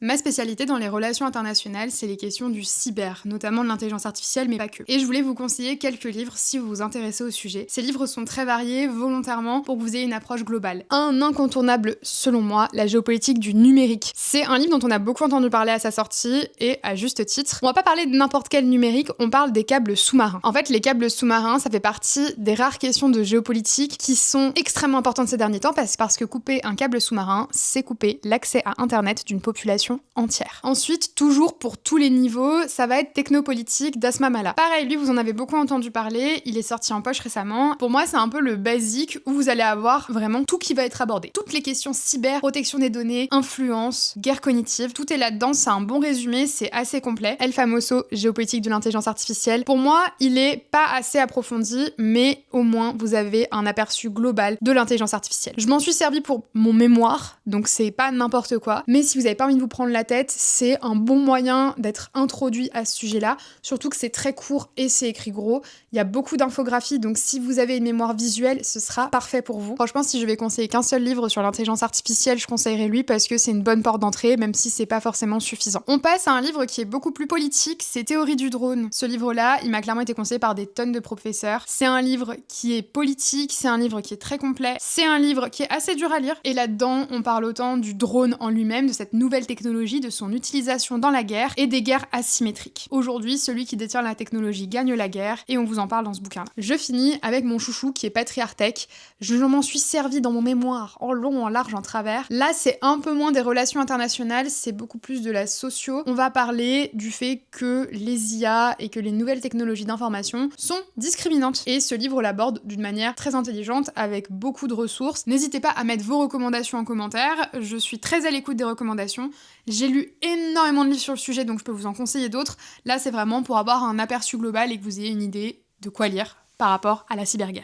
Ma spécialité dans les relations internationales, c'est les questions du cyber, notamment de l'intelligence artificielle, mais pas que. Et je voulais vous conseiller quelques livres si vous vous intéressez au sujet. Ces livres sont très variés, volontairement, pour que vous ayez une approche globale. Un incontournable, selon moi, la géopolitique du numérique. C'est un livre dont on a beaucoup entendu parler à sa sortie, et à juste titre. On va pas parler de n'importe quel numérique, on parle des câbles sous-marins. En fait, les câbles sous-marins, ça fait partie des rares questions de géopolitique qui sont extrêmement importantes ces derniers temps, parce que couper un câble sous-marin, c'est couper l'accès à Internet d'une population entière. Ensuite, toujours pour tous les niveaux, ça va être Technopolitique d'Asma Mala. Pareil, lui, vous en avez beaucoup entendu parler, il est sorti en poche récemment. Pour moi, c'est un peu le basique où vous allez avoir vraiment tout qui va être abordé. Toutes les questions cyber, protection des données, influence, guerre cognitive, tout est là-dedans, c'est un bon résumé, c'est assez complet. El Famoso, géopolitique de l'intelligence artificielle. Pour moi, il est pas assez approfondi, mais au moins, vous avez un aperçu global de l'intelligence artificielle. Je m'en suis servi pour mon mémoire, donc c'est pas n'importe quoi, mais si vous avez pas envie de vous prendre la tête, c'est un bon moyen d'être introduit à ce sujet-là, surtout que c'est très court et c'est écrit gros. Il y a beaucoup d'infographies, donc si vous avez une mémoire visuelle, ce sera parfait pour vous. Franchement, si je vais conseiller qu'un seul livre sur l'intelligence artificielle, je conseillerais lui parce que c'est une bonne porte d'entrée, même si c'est pas forcément suffisant. On passe à un livre qui est beaucoup plus politique, c'est Théorie du drone. Ce livre-là, il m'a clairement été conseillé par des tonnes de professeurs. C'est un livre qui est politique, c'est un livre qui est très complet, c'est un livre qui est assez dur à lire, et là-dedans, on parle autant du drone en lui-même, de cette nouvelle technologie, de son utilisation dans la guerre et des guerres asymétriques. Aujourd'hui, celui qui détient la technologie gagne la guerre et on vous en parle dans ce bouquin-là. Je finis avec mon chouchou qui est Patriarch Tech. Je m'en suis servi dans mon mémoire en long, en large, en travers. Là, c'est un peu moins des relations internationales, c'est beaucoup plus de la socio. On va parler du fait que les IA et que les nouvelles technologies d'information sont discriminantes. Et ce livre l'aborde d'une manière très intelligente avec beaucoup de ressources. N'hésitez pas à mettre vos recommandations en commentaire. Je suis très à l'écoute des recommandations. J'ai lu énormément de livres sur le sujet, donc je peux vous en conseiller d'autres. Là, c'est vraiment pour avoir un aperçu global et que vous ayez une idée de quoi lire par rapport à la cyberguerre.